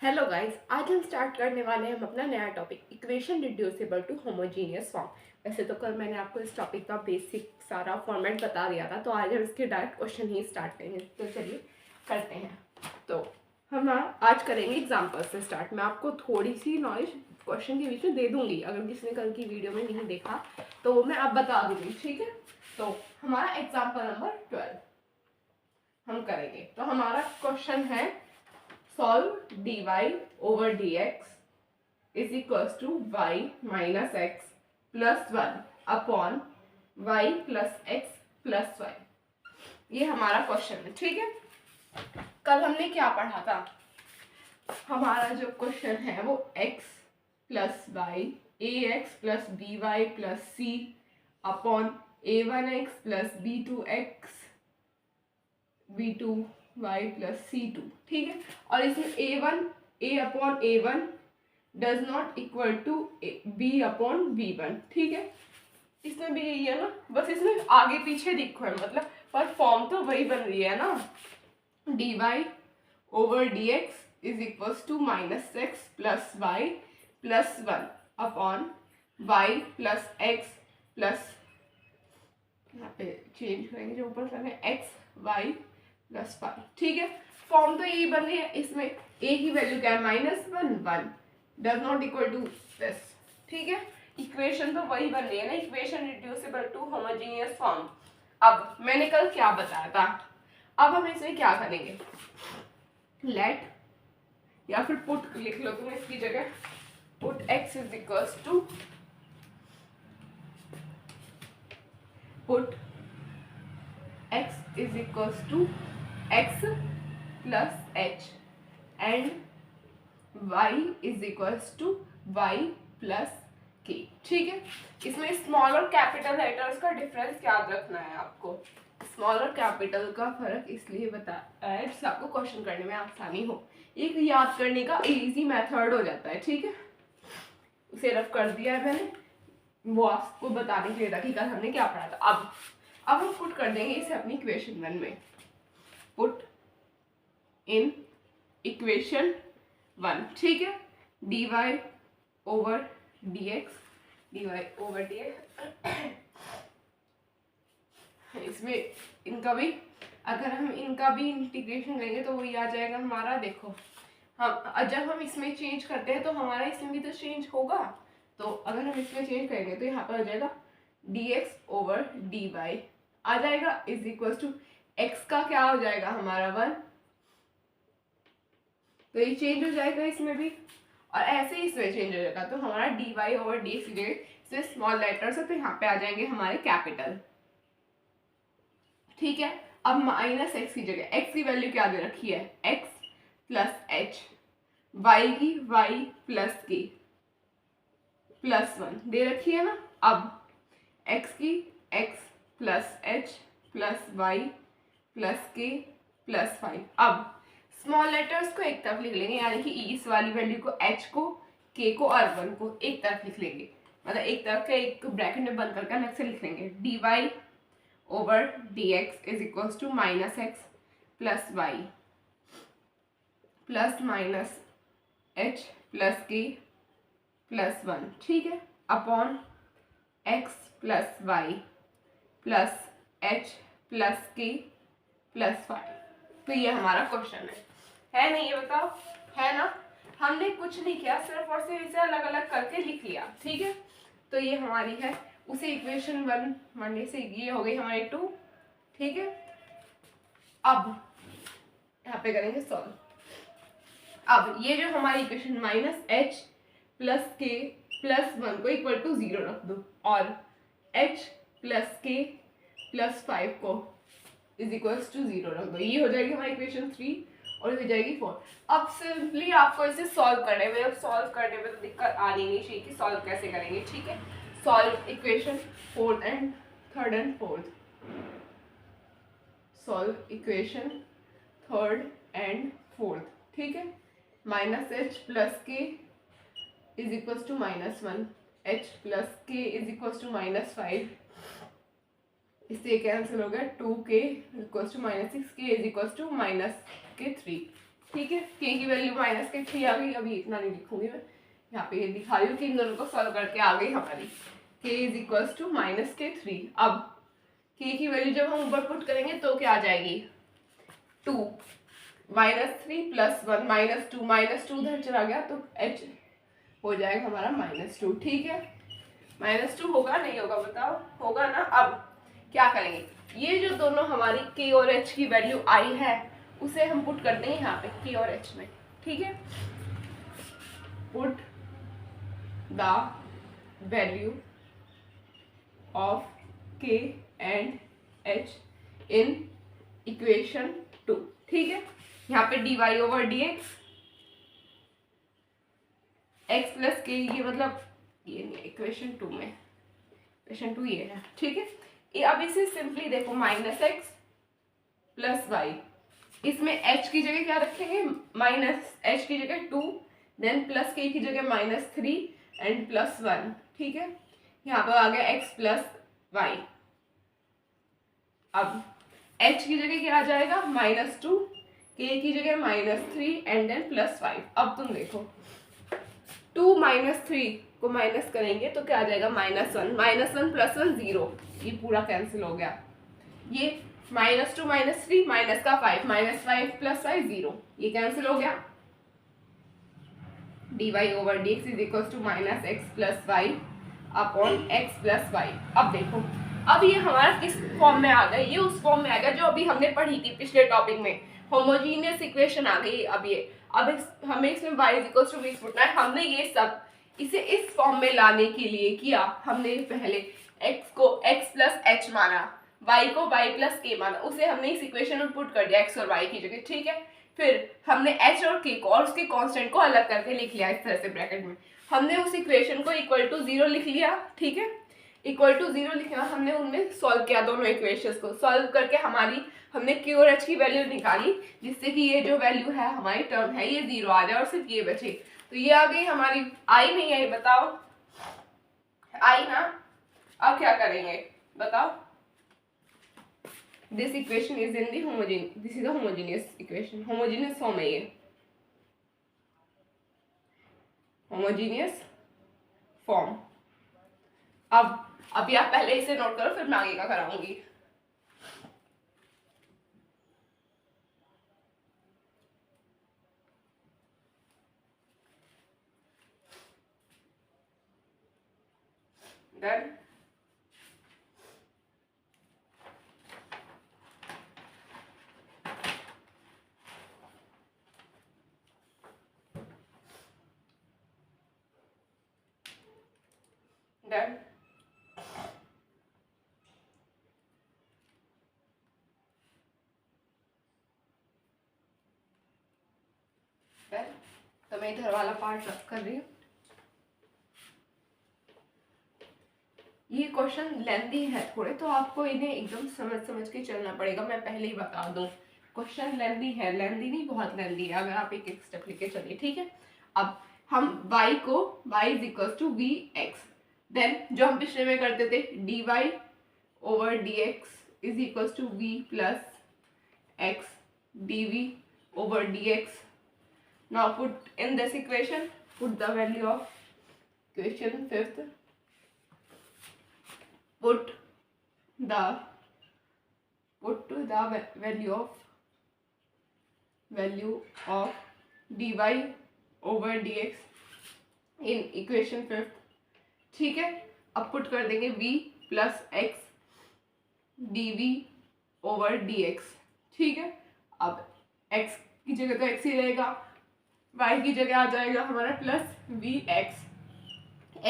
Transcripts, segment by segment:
Hello guys, आज हम start करने वाले हैं हम अपना नया topic equation reducible to homogeneous form. वैसे तो कल मैंने आपको इस टॉपिक का बेसिक सारा फॉर्मेट बता दिया था, तो आज हम इसके डायरेक्ट क्वेश्चन ही स्टार्ट करेंगे। तो चलिए करते हैं। तो हम आज करेंगे एग्जाम्पल से स्टार्ट। मैं आपको थोड़ी सी नॉलेज क्वेश्चन के बीच में दे दूंगी, अगर किसी ने कल की वीडियो में नहीं देखा तो वो मैं अब बता दूंगी, ठीक है। तो हमारा एग्जाम्पल नंबर 12 हम करेंगे। तो हमारा क्वेश्चन है solve dy over dx is equals to y minus x plus 1 upon y plus x plus y। ये हमारा क्वेश्चन है, ठीक है। कल हमने क्या पढ़ा था? हमारा जो क्वेश्चन है वो x plus y ax plus b y plus c upon a1x plus b2x b2y plus c2, ठीक है। और इसमें a upon a1 does not equal to b upon b1, ठीक है। इसमें भी यही है ना, बस इसमें आगे पीछे दिखो है, मतलब पर फॉर्म तो वही बन रही है ना। dy over dx is equals to minus x plus y plus 1 upon y plus x plus, यहाँ पे चेंज करेंगे जो ऊपर कर एक्स वाई प्लस 5, ठीक है। फॉर्म तो यही बन रही है। इसमें a की वैल्यू क्या है? -1 does not equal to this, ठीक है। इक्वेशन तो वही बन रही है ना, equation reducible to homogeneous form. अब मैंने कल क्या बताया था, अब हम इसमें क्या करेंगे, लेट या फिर पुट लिख लो तुम इसकी जगह, put x is equals to put x is equals to x plus h and y is equals to y plus k, ठीक है। इसमें स्मॉल और कैपिटल लेटर्स का डिफरेंस याद रखना है आपको। स्मॉल और कैपिटल का फर्क इसलिए बताया है जिससे आपको क्वेश्चन करने में आसानी हो। एक याद करने का इजी मेथड हो जाता है, ठीक है। उसे रफ कर दिया है मैंने, वो आपको बताने के लिए था कि कल हमने क्या पढ़ा था। अब हम पुट कर देंगे इसे अपनी इक्वेशन 1 में। पुट इन इक्वेशन 1, ठीक है। dy ओवर dx इसमें इनका भी, अगर हम इनका भी इंटीग्रेशन करेंगे तो वही आ जाएगा हमारा। देखो हम जब हम इसमें चेंज करते हैं तो हमारा इसमें भी तो चेंज होगा। तो अगर हम इसमें चेंज करेंगे तो यहाँ पर आ जाएगा dx ओवर dy आ जाएगा इज इक्वल टू x का क्या हो जाएगा हमारा 1, तो ये चेंज हो जाएगा इसमें भी, और ऐसे ही इसमें चेंज हो जाएगा। तो हमारा dy ओवर dx की जगह इसमें स्मॉल लेटर्स है तो यहाँ पे आ जाएंगे हमारे कैपिटल, ठीक है। अब माइनस एक्स की जगह x की वैल्यू क्या दे रखी है? x प्लस एच, y की y प्लस के प्लस 1 दे रखी है ना। अब x की x plus h plus y plus k plus 5। अब स्मॉल लेटर्स को एक तरफ लिख लेंगे, यानी कि इस वाली वैल्यू को h को k को और 1 को एक तरफ लिख लेंगे, मतलब एक तरफ का एक ब्रैकेट में बंद करके अलग से लिख लेंगे। dy over dx is equals to minus x plus y plus minus h plus k plus 1, ठीक है, upon x plus y plus h plus k plus 5। तो ये हमारा क्वेश्चन है नहीं? ये बताओ, है ना। हमने कुछ नहीं किया, सिर्फ और सिर्फ इसे अलग अलग करके लिख लिया, ठीक है। तो ये हमारी है, उसे इक्वेशन 1 मानने से ये हो गई हमारी 2, ठीक है। अब यहाँ पे करेंगे सॉल्व। अब ये जो हमारी equation minus h plus k plus 1 को इक्वल टू 0 रख दो, और h प्लस के प्लस 5 को इज इक्वल्स टू 0 रख दो। ये हो जाएगी हमारी इक्वेशन 3 और ये हो जाएगी 4। अब सिंपली आपको इसे सॉल्व करने में, अब सॉल्व करने में तो दिक्कत आनी नहीं चाहिए कि सॉल्व कैसे करेंगे, ठीक है। Solve equation 4 and 3rd and 4th, solve equation 3rd and 4th, ठीक है। Minus h plus k is equals to -1, h plus k is equals to -5, इससे कैंसिल हो गया, 2k equals to -6, k is equals to -3, ठीक है, के की value -3 आ गई। अभी इतना नहीं लिखूंगी मैं, यहाँ पे ये दिखा रही हूँ कि इन दोनों को सॉल्व करके आ गई हमारी k इज इक्वल्स टू -3। अब k की वैल्यू जब हम ऊपर पुट करेंगे तो क्या आ जाएगी 2, -3 + 1 -2 उधर चला गया तो h हो जाएगा हमारा -2। ठीक है, -2 होगा नहीं होगा बताओ, होगा ना। अब क्या करेंगे, ये जो दोनों हमारी k और h की वैल्यू आई है उसे हम पुट कर देंगे यहाँ पे k और h में। ठीक है, put the value of k and h in equation 2। ठीक है, यहाँ पे dy/dx x प्लस k, ये मतलब ये नहीं, इक्वेशन 2 में, इक्वेशन 2 ये है। ठीक है, ये अब इसे सिंपली देखो -x + y, इसमें h की जगह क्या रखेंगे, -h की जगह 2, देन प्लस k की जगह -3 एंड +1। ठीक है, यहाँ पर आ गया x + y। अब h की जगह क्या आ जाएगा -2, k की जगह -3 एंड देन +5। अब तुम देखो 2 - 3 को माइनस करेंगे तो क्या आ जाएगा -1, -1 + 1 0, ये पूरा कैंसिल हो गया। ये -2 - 3 माइनस का 5, -5 + 5 0, ये कैंसिल हो गया। dy/dx is equal to -x + y upon x + y। अब देखो, अब ये हमारा किस फॉर्म में आ गया, ये उस फॉर्म में आ गया जो अभी हमने पढ़ी थी पिछले टॉपिक में, होमोजीनियस इक्वेशन आ गई। अब ये हमें इसमें y = v पुटना है। हमने ये सब इसे इस फॉर्म में लाने के लिए किया, हमने पहले x को x + h माना, y को y + k माना, उसे हमने इस इक्वेशन में पुट कर दिया x और y की जगह। ठीक है, फिर हमने h और k को और उसके कांस्टेंट को अलग करके लिख लिया इस तरह से ब्रैकेट में। हमने उस इक्वेशन को = 0 लिख लिया। ठीक है, =0 लिखा, हमने उनमें सॉल्व किया, दोनों इक्वेशंस को सॉल्व करके हमने q और h की वैल्यू निकाली, जिससे कि ये जो वैल्यू है हमारी टर्म है ये 0 आ जाए और सिर्फ ये बचे। तो ये आ गई हमारी, आई नहीं आई बताओ, आई ना। अब क्या करेंगे बताओ, this equation is in the homogeneous, this is a homogeneous equation, homogeneous form है ये, होमोजेनियस फॉर्म। अब आप पहले इसे नोट करो, फिर मैं आगे का कराऊंगी। Done, done. तो मैं इधर वाला पार्ट रख कर रही हूँ। ये क्वेश्चन लेंथी है थोड़े, तो आपको इन्हें एकदम समझ के चलना पड़ेगा, मैं पहले ही बता दूं। क्वेश्चन लेंथी है, लेंथी नहीं बहुत लेंथी है, अगर आप एक एक स्टेप लेके चलिए। ठीक है, अब हम y को y = vx, देन जो हम पिछले में करते थे dy/dx is equal to v + x dv/dx। now put in this equation, put the value of equation 5th, put the value of dy/dx in equation 5th। ठीक है, अब पुट कर देंगे v + x dv/dx। ठीक है, अब x की जगह तो x ही रहेगा, y की जगह आ जाएगा हमारा +vx,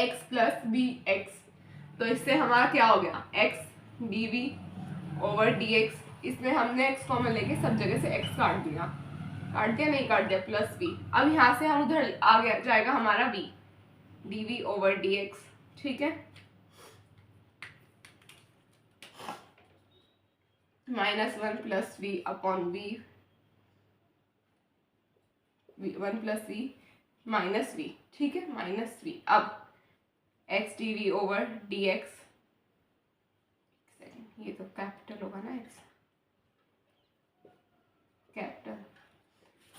x + vx। तो इससे हमारा क्या हो गया, x dv/dx। इसमें हमने x कॉमन लेके सब जगह से x काट दिया, नहीं काट दिया, +v। अब यहाँ से हम उधर आ गया जाएगा हमारा v dv/dx। ठीक है, -1 + v upon v, 1 + v -v। ठीक है, -v। अब x dv/dx, ये तो कैपिटल होगा ना x, कैपिटल।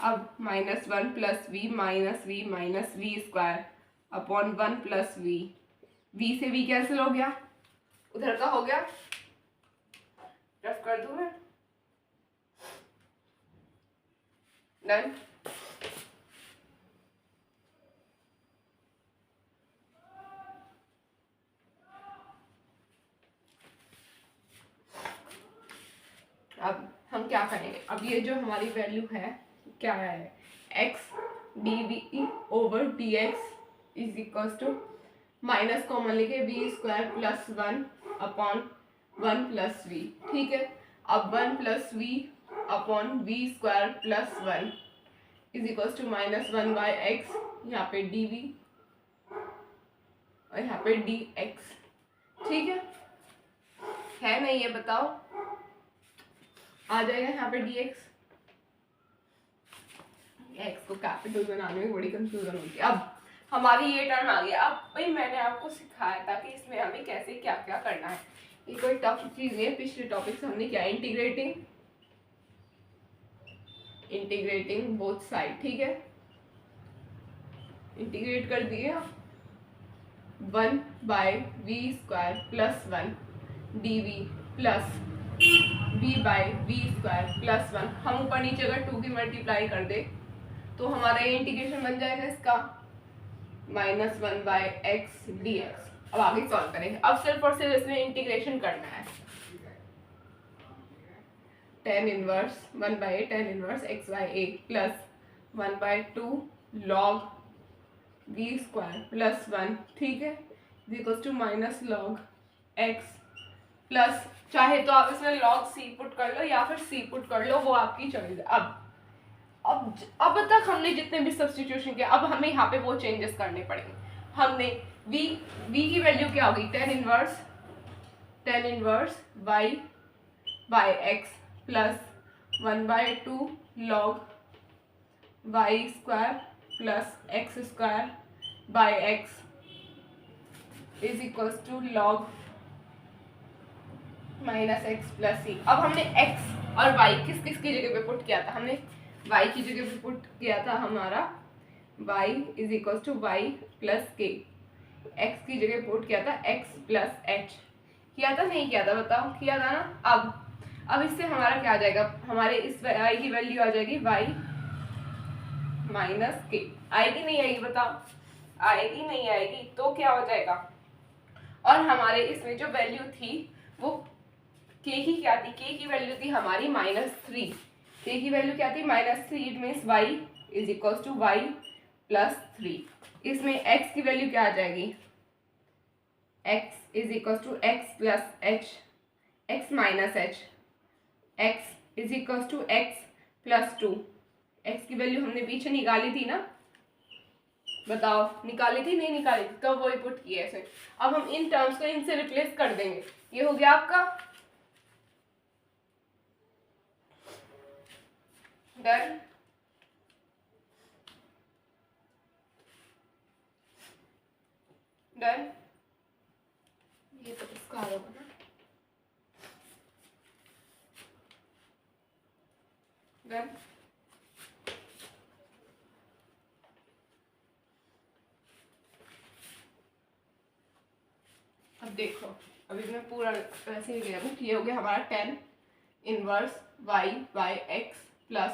अब -1 plus v minus v square upon 1 plus v, v से वी कैंसिल हो गया, उधर का हो गया, रफ कर दूं मैं, डन। अब हम क्या करेंगे, अब ये जो हमारी वैल्यू है क्या है, x d over d x is equal to minus common लेके v square plus 1 upon 1 plus v, ठीक है। अब 1 plus v upon v square plus 1 is equal to -1 by x, यहाँ पे डी वी और यहाँ पे डी एक्स, ठीक है नहीं, ये बताओ आ जाएगा यहाँ पे dx, x को कैपिटल बनाने में बड़ी कंफ्यूजन होती है। अब हमारी ये टर्म आ गया। अब भाई मैंने आपको सिखाया था कि इसमें हमें कैसे क्या क्या करना है, ये कोई टफ चीज नहीं है। पिछले टॉपिक से हमने क्या इंटीग्रेटिंग बोथ साइड, ठीक है, इंटीग्रेट कर दिए 1 by v square plus 1 d v plus v by v square plus 1, हम ऊपर नीचे अगर 2 की मल्टीप्लाई कर दे तो हमारा ये इंटीग्रेशन बन जाएगा इसका -1 बाय एक्स डी एक्स। अब आगे सॉल्व करेंगे। अब सिर्फ और सिर्फ इसमें इंटीग्रेशन करना है, tan inverse 1 by tan inverse x by a plus 1 by 2 log v square plus 1, ठीक है, equals to minus log x plus, चाहे तो आप इसमें log c पुट कर लो या फिर c पुट कर लो, वो आपकी चॉइस है। अब तक हमने जितने भी सब्स्टिट्यूशन किया, अब हमें यहाँ पे वो चेंजेस करने पड़ेंगे। हमने v की वैल्यू क्या होगी, tan inverse y by x plus 1 by 2 log y square plus x square by x is equals to log -x plus c। अब हमने x और y किस किस की जगह पे पुट किया था, हमने y की जगह पे पुट किया था हमारा y is equal to y plus k, x की जगह पुट किया था x प्लस h, किया था नहीं किया था बताओ, किया था ना। अब इससे हमारा क्या आ जाएगा, हमारे इस y की वैल्यू आ जाएगी y माइनस के, आएगी नहीं आएगी बताओ, आएगी नहीं आएगी, तो क्या हो जाएगा। और हमारे इसमें जो वैल्यू थी वो k की क्या थी, k की वैल्यू थी हमारी -3, k की वैल्यू क्या थी -3, it means y is equal to y plus 3। इसमें x की वैल्यू क्या आ जाएगी, x is equal to x plus h, x minus h, x is equal to x plus 2, x की वैल्यू हमने पीछे निकाली थी ना, बताओ निकाली थी नहीं निकाली थी, तो वही पुट किया है। अब हम इन टर्म्स को इनसे रिप्लेस कर देंगे, ये हो गया आपका डन। डन, ये तो इसका होगा ना, डन। अब देखो, अभी मैं पूरा वैसे ही गया हूँ, ये हो गया हमारा tan inverse y by x plus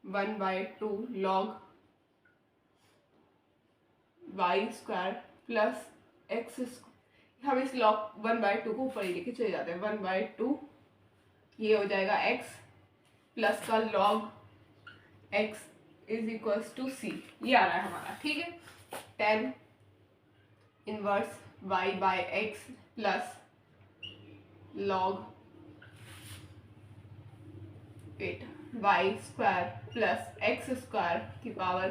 1 by 2 log y square plus x, हम इस log 1 बाय 2 को ऊपर ही लेके चले जाते हैं, 1 बाय 2 ये हो जाएगा x प्लस का log x is equals to c, ये आ रहा है हमारा, ठीक है। tan inverse y by x plus log 8 y square plus x square की power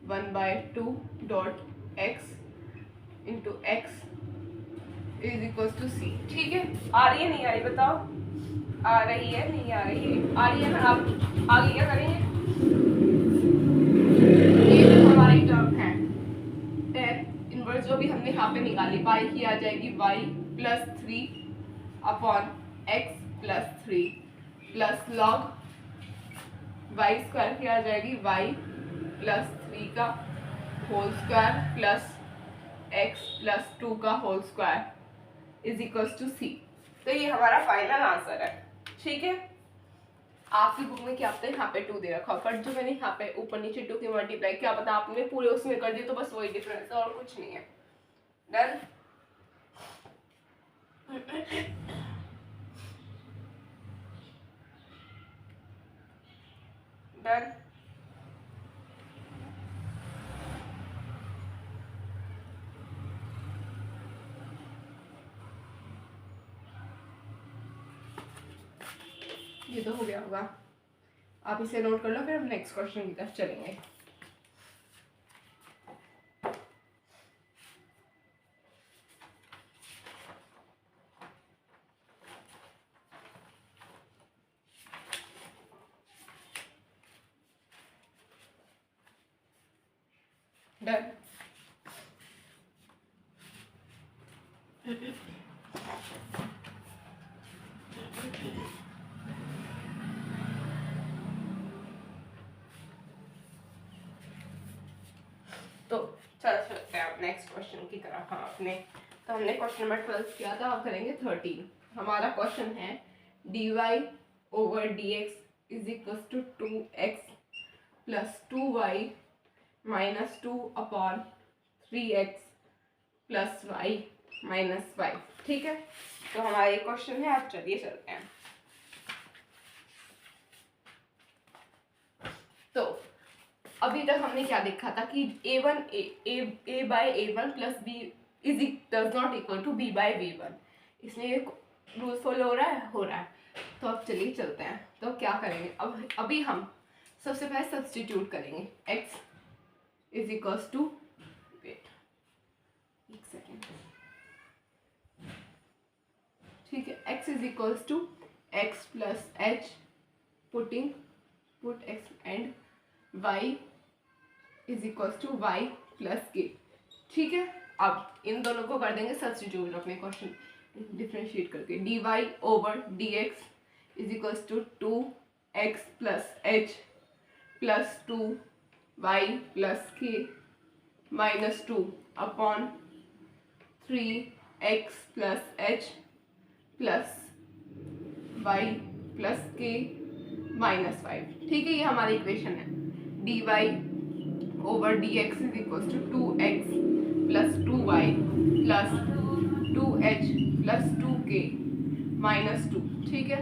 1 by 2 dot x into x is equal to c, ठीक है। आ रही है नहीं आ रही बताओ, आ रही है नहीं आ रही है, आ रही है ना। आप आगे क्या करेंगे, ये जो हमारी टर्म है tan इनवर्स जो भी हमने यहाँ पे निकाली, y की आ जाएगी y plus 3 upon x plus 3 plus log y square की आ जाएगी y प्लस 3 का whole square plus x plus 2 का whole square is equals to c। तो ये हमारा फाइनल आंसर है। ठीक है, आपकी बुक में क्या पता है यहाँ पे 2 दे रखा, बट जो मैंने यहाँ पे ऊपर नीचे 2 की मल्टीप्लाई, क्या पता आपने पूरे उसमें कर दी, तो बस वही डिफरेंस है और कुछ नहीं है। डन। डन। ये तो हो गया होगा, आप इसे नोट कर लो, फिर हम नेक्स्ट क्वेश्चन की तरफ चलेंगे। डन। तो चलो चलते हैं अब नेक्स्ट क्वेश्चन की तरफ। हाँ, हमने क्वेश्चन नंबर 12 किया था, अब करेंगे 13। हमारा क्वेश्चन है dy over dx is equal to 2x plus 2y minus 2 upon 3x plus y minus 5। ठीक है, तो हमारा ये क्वेश्चन है। आप चलिए चलते हैं। तो अभी तक हमने क्या देखा था कि a by a1 plus b is does not equal to b by b1। इसमें ये रूल फॉलो हो रहा है, तो अब चलिए चलते हैं। तो क्या करेंगे, अब अभी हम सबसे पहले सब्स्टिट्यूट करेंगे। x is equals to, wait एक सेकेंड, ठीक है, x is equals to x plus h put x and y is equals to y plus k. ठीक है, अब इन दोनों को कर देंगे सब्स्टिट्यूट अपने क्वेश्चन डिफ्रेंशिएट करके। dy over dx is equals to 2x plus h plus 2y plus k minus 2 upon 3x plus h plus y plus k minus 5। ठीक है, ये हमारी इक्वेशन है। dy over dx is equal to 2x plus 2y plus 2h plus 2k minus 2। ठीक है,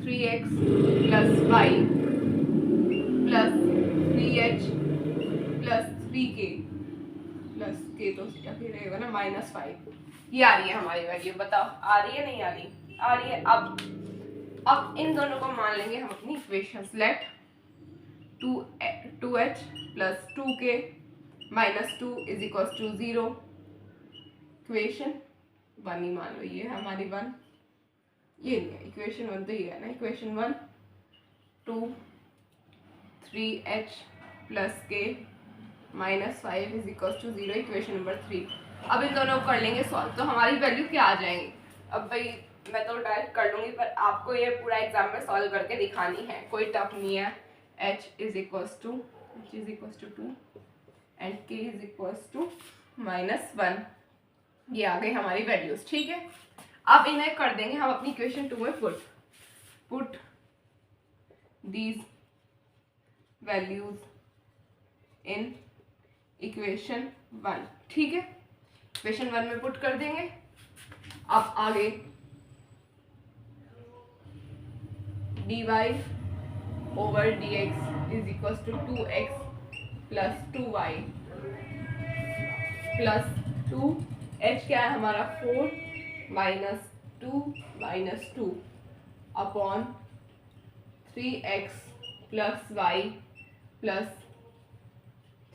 3x plus y plus 3h plus 3k plus k तो क्या रहेगा ना, माइनस 5। ये आ रही है हमारी वैल्यू, बताओ आ रही है नहीं आ रही? आ रही है। अब इन दोनों को मान लेंगे हम अपनी equations. Let 2h plus 2k minus 2 is equal to 0। Equation 1 ही मान लो, ये है हमारी 1, ये नहीं है इक्वेशन 1, तो ये है ना equation 1। 2 3h plus k minus 5 is equal to 0, equation number 3। अब इन दोनों को कर लेंगे सॉल्व, तो हमारी वैल्यू क्या आ जाएंगी। अब भाई मैं तो डायरेक्ट कर लूँगी, पर आपको ये पूरा एग्जाम में सॉल्व करके दिखानी है, कोई टफ नहीं है। h is equals to 2 and k is equals to minus 1। ये आ गई हमारी वैल्यूज। ठीक है, अब इन्हें कर देंगे हम अपनी इक्वेशन 2 में put these values in equation 1। ठीक है, इक्वेशन 1 में पुट कर देंगे। अब आगे dy over dx is equal to 2x plus 2y plus 2h क्या है हमारा 4 minus 2 minus 2 upon 3x plus y plus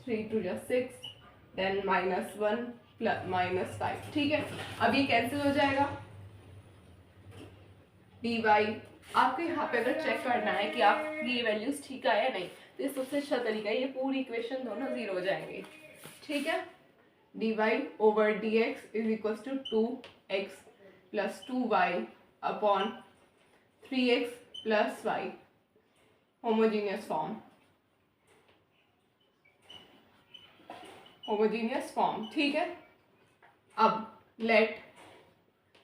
3 to 6 then minus 1 plus minus 5। ठीक है, अब ये कैंसिल हो जाएगा। dy आपको यहाँ पे अगर चेक करना है कि आपकी ये वैल्यूज ठीक है या नहीं, तो ये सबसे अच्छा तरीका है, ये पूरी इक्वेशन दोनों 0 हो जाएंगे। ठीक है, dy over dx is equal to 2x plus 2y upon 3x plus y homogeneous form, homogeneous form, ठीक है। अब let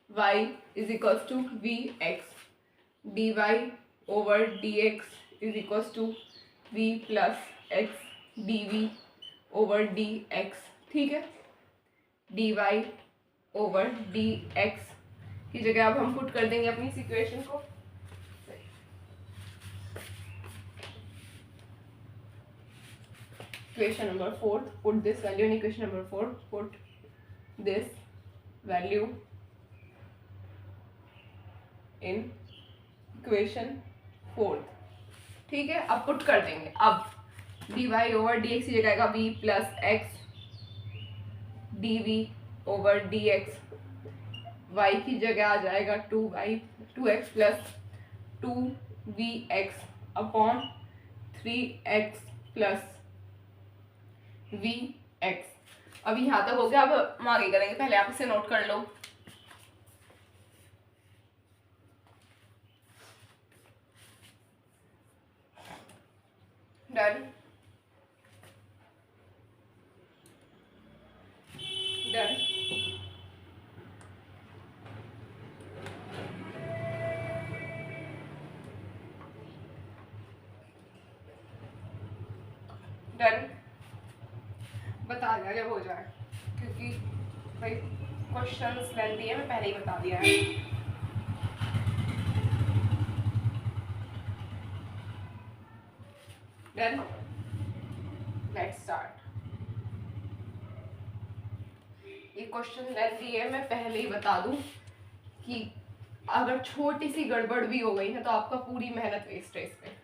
y is equals to v x d y over d x is equals to v plus x d v over d x, ठीक है। D y over d x की जगह अब हम put कर देंगे अपनी इस इक्वेशन को। Equation number 4, put this value in equation number 4, put this value in equation 4, ठीक है। अब पुट कर देंगे, अब d y over d x की जगह आएगा v plus x d v over d x, y की जगह आ जाएगा 2x plus 2vx upon 3x plus v x. अब यहाँ तक हो गया, अब हम आगे करेंगे, पहले आप इसे नोट कर लो। डन, डन, डन, बता दिया जब हो जाए, क्योंकि भाई क्वेश्चंस लेंथी है, मैं पहले ही बता दिया है। Done, let's start. ये क्वेश्चन लेंथी है, मैं पहले ही बता दूं कि अगर छोटी सी गड़बड़ भी हो गई है तो आपका पूरी मेहनत वेस्ट है। इस पे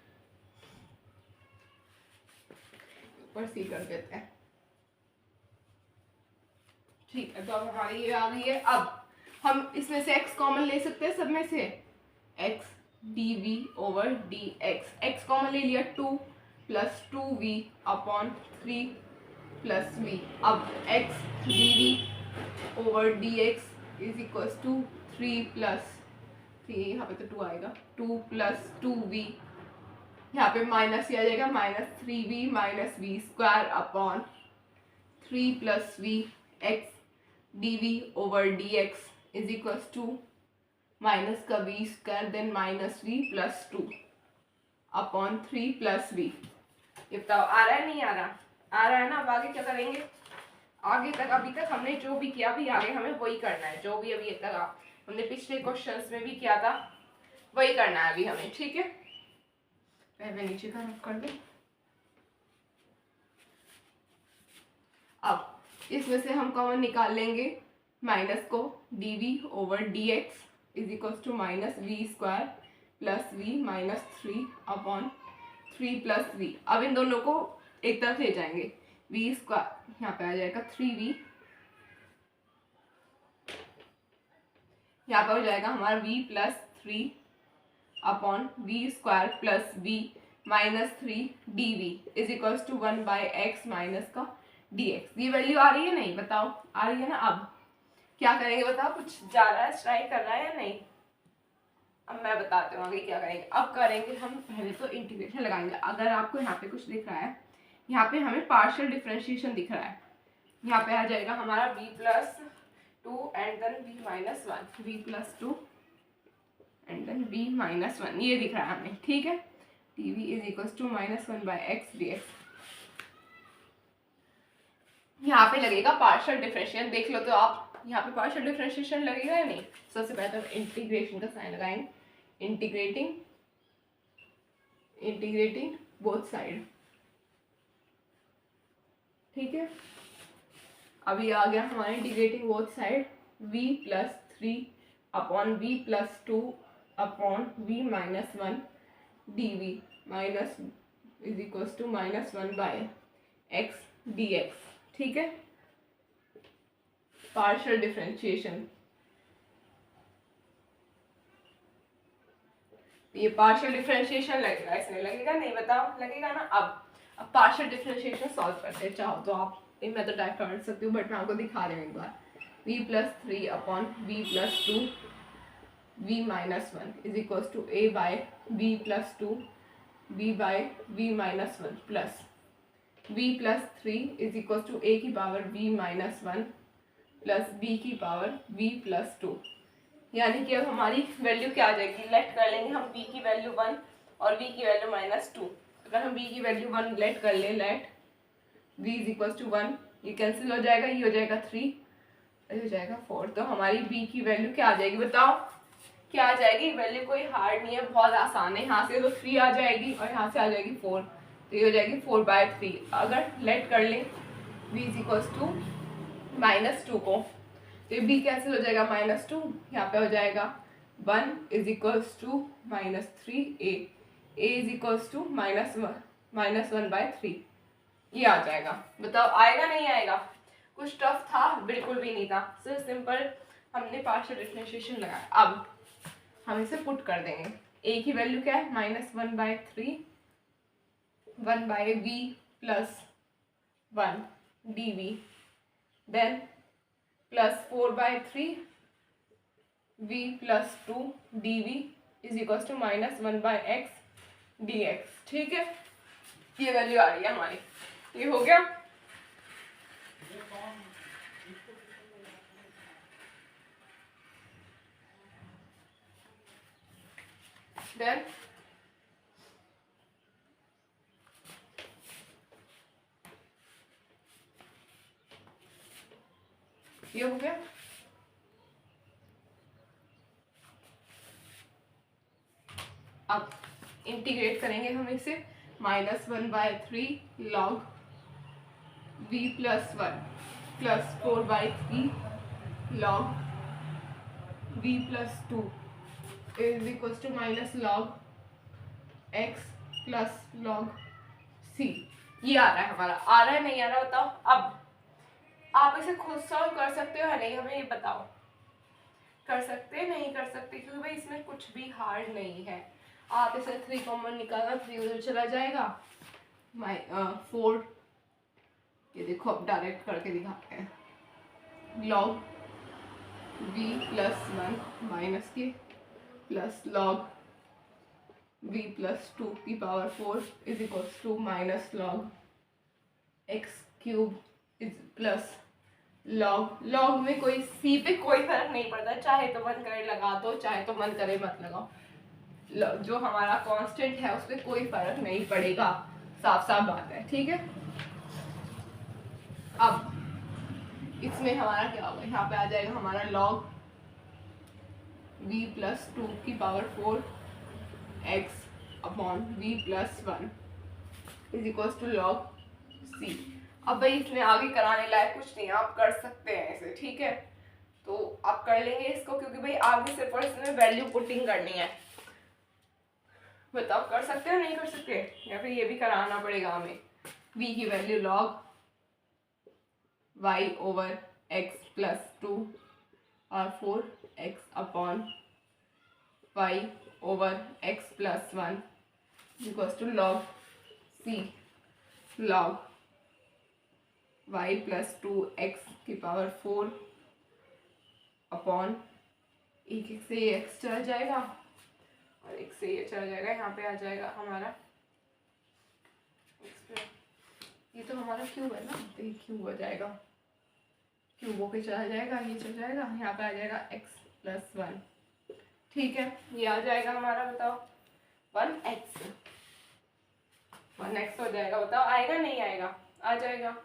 ऊपर सी कर देते हैं, ठीक है। तो अब हमारी ये आ गई है। अब हम इसमें से x कॉमन ले सकते हैं, सब में से x d v over d x, x common ले लिया 2 plus 2v upon 3 plus v। अब x d v over d x is equals to 3 plus 3, यहाँ पे तो 2 आएगा, 2 प्लस 2v, यहाँ पे माइनस ही आ जाएगा, minus 3v minus v square upon 3 plus v x d v over d x is equals to minus का v square then minus v plus 2 upon 3 plus v. ये बताओ आ रहा है नहीं आ रहा? आ रहा है ना। अब आगे क्या करेंगे? आगे तक अभी तक हमने जो भी किया भी आगे हमें वही करना है, जो भी अभी तक हमने पिछले क्वेश्चंस में भी किया था वही करना है अभी हमें, ठीक है। पहले नीचे का नोट कर दे। अब इसमें से हम कॉमन निकाल लेंगे माइनस को, d v over d x is equals to minus v square plus v minus 3 upon 3 plus v. अब इन दोनों को एक तरफ ले जाएंगे, वी स्क्वायर यहाँ पे आ जाएगा 3v, यहाँ पे हो जाएगा हमारा v plus 3 upon v square plus v minus 3 d v is equals to 1 by x minus का डी एक्स। ये वैल्यू आ रही है नहीं? बताओ आ रही है ना। अब क्या करेंगे बताओ? कुछ जा रहा है, स्ट्राइक कर रहा है या नहीं? अब मैं बताती हूँ आगे क्या करेंगे। अब करेंगे हम पहले तो इंटीग्रेशन लगाएंगे। अगर आपको यहाँ पे कुछ दिख रहा है, यहाँ पे हमें पार्शियल डिफरेंशिएशन दिख रहा है, यहाँ पे आ जाएगा हमारा v plus 2 and then v minus 1, v plus 2 and then v minus 1, ये दिख रहा है हमें, ठीक है। dv is equals to minus 1 by x d x. यहाँ पे लगेगा पार्शियल डिफरेंशिएशन, देख लो तो आप यहाँ पे पार्शियल डिफरेंशिएशन लगेगा या नहीं। सबसे पहले तो इंटीग्रेशन का साइन लगाएंगे, इंटीग्रेटिंग बोथ साइड, ठीक है। अभी आ गया हमारे integrating both side, v plus 3 upon v plus 2 upon v minus 1 dv minus is equals to minus 1 by x d x, ठीक है। पार्शियल डिफरेंशिएशन, ये पार्शियल डिफरेंशिएशन लगेगा, इसमें लगेगा नहीं? बताओ लगेगा ना। अब पार्शियल डिफरेंशिएशन सॉल्व करते हैं, चाहो तो आप मैं तो टाइप कर सकती हूँ, बट मैं आपको दिखा रही हूँ एक बार। v plus 3 upon v plus 2 v minus 1 is equals to a by v plus 2 v by v minus one plus v plus three is equal to a की power v minus one plus b की power v plus two. यानी कि अब हमारी value क्या आ जाएगी, late कर लेंगे हम v की वैल्यू वन और v की वैल्यू माइनस टू। अगर हम v की वैल्यू वन लेट कर ले, let v is equal to one, ये कैंसिल हो जाएगा, ये हो जाएगा थ्री, ये हो जाएगा फोर। तो हमारी b की वैल्यू क्या आ जाएगी, बताओ क्या आ जाएगी। वैल्यू कोई हार्ड नहीं है, बहुत आसान है। यहाँ से तो थ्री आ जाएगी और यहाँ से आ जाएगी फोर, तो ये हो जाएगी फोर बाय थ्री। अगर लेट कर लें v is equal to minus two को, तो ये b कैंसिल हो जाएगा, माइनस टू, यहाँ पे हो जाएगा one is equals to minus three a is equals to minus one by three. ये आ जाएगा। बताओ आएगा नहीं आएगा। कुछ टफ था, बिल्कुल भी नहीं था, सिर्फ सिंपल हमने पार्शियल डिफरेंशिएशन लगाया। अब हम इसे पुट कर देंगे। a की वैल्यू क्या है, minus one by three, one by v plus one d v, then plus four by three v plus two d v is equal to minus one by x d x. ठीक है, ये value आ रही है हमारी। ये हो गया। देन ये हो गया। अब इंटीग्रेट करेंगे हम इसे, minus one by three log v plus one plus four by three log v plus two is equal to minus log x plus log c। ये आ रहा है हमारा, आ रहा है नहीं आ रहा बताओ। अब आप इसे खुद सॉल्व कर सकते हो या नहीं, हमें ये बताओ। कर सकते नहीं कर सकते, क्योंकि भाई इसमें कुछ भी हार्ड नहीं है। आप इसे थ्री कॉमन निकालना, थ्री उधर चला जाएगा, फोर, ये देखो अब डायरेक्ट करके दिखाते हैं। Log v plus one minus k plus log v plus two की power four is equal to minus log x cube is plus log में कोई c पे कोई फर्क नहीं पड़ता, चाहे तो मन करे लगा दो, चाहे तो मन करे मत लगाओ। जो हमारा कांस्टेंट है उस पर कोई फर्क नहीं पड़ेगा, साफ साफ बात है। ठीक है, अब इसमें हमारा क्या होगा, यहाँ पे आ जाएगा हमारा लॉग v प्लस टू की power four x upon v plus one is equal to log c। अब भाई इसमें आगे कराने लायक कुछ नहीं है, आप कर सकते हैं इसे। ठीक है, तो आप कर लेंगे इसको, क्योंकि भाई आगे सिर्फ और इसमें वैल्यू पुटिंग करनी है। बताओ कर सकते हो नहीं कर सकते, या फिर ये भी कराना पड़ेगा हमें। v की value log y over x plus two और four x upon y over x plus one equals to log c log y plus two x की पावर फोर अपॉन एक एक से ये x चला जाएगा और एक से ये चला जाएगा, यहाँ पे आ जाएगा हमारा ये तो हमारा क्यूब है ना, तो ये क्यूब हो जाएगा, क्यूब होके चला जाएगा, ये चल जाएगा, यहाँ पे आ जाएगा x प्लस वन। ठीक है, ये आ जाएगा हमारा, बताओ वन एक्स हो जाएगा। बताओ आएगा नहीं आएगा, आ जाएगा।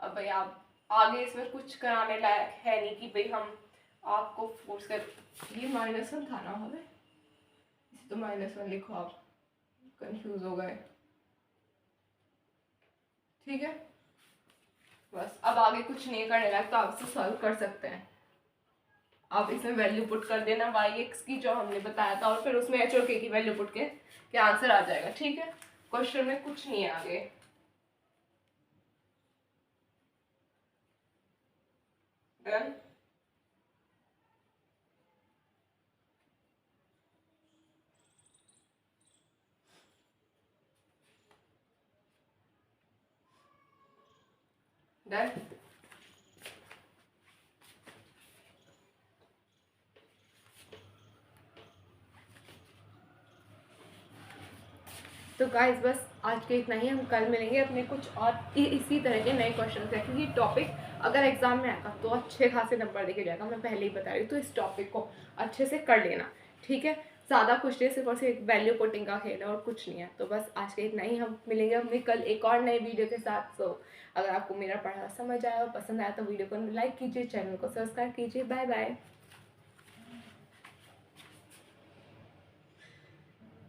अब भाई आप आगे इसमें कुछ कराने लायक है नहीं कि भाई हम आपको फोर्स कर, ये माइनस वन था ना, हमें इसे तो माइनस वन लिखो, आप कंफ्यूज हो गए। ठीक है, बस अब आगे कुछ नहीं करने लायक, तो आप इसे सॉल्व कर सकते हैं। आप इसमें वैल्यू पुट कर देना वाई एक्स की जो हमने बताया था, और फिर उसमें एच और के की वैल्यू पुट के आंसर आ जाएगा। ठीक है, क्वेश्चन में कुछ नहीं है आगे। डन। डन। तो गाइस बस आज के इतना ही, हम कल मिलेंगे अपने कुछ और इसी तरह के नए क्वेश्चन से, क्योंकि टॉपिक अगर एग्जाम में आएगा तो अच्छे खासे नंबर देके जाएगा, मैं पहले ही बता रही हूँ। तो इस टॉपिक को अच्छे से कर लेना, ठीक है। ज़्यादा कुछ नहीं, सिर्फ और सिर्फ वैल्यू पुटिंग का खेल है और कुछ नहीं है। तो बस आज के इतना ही, हम मिलेंगे अपने कल एक और नए वीडियो के साथ। सो अगर आपको मेरा पढ़ा समझ आया और पसंद आया तो वीडियो को लाइक कीजिए, चैनल को सब्सक्राइब कीजिए। Bye bye.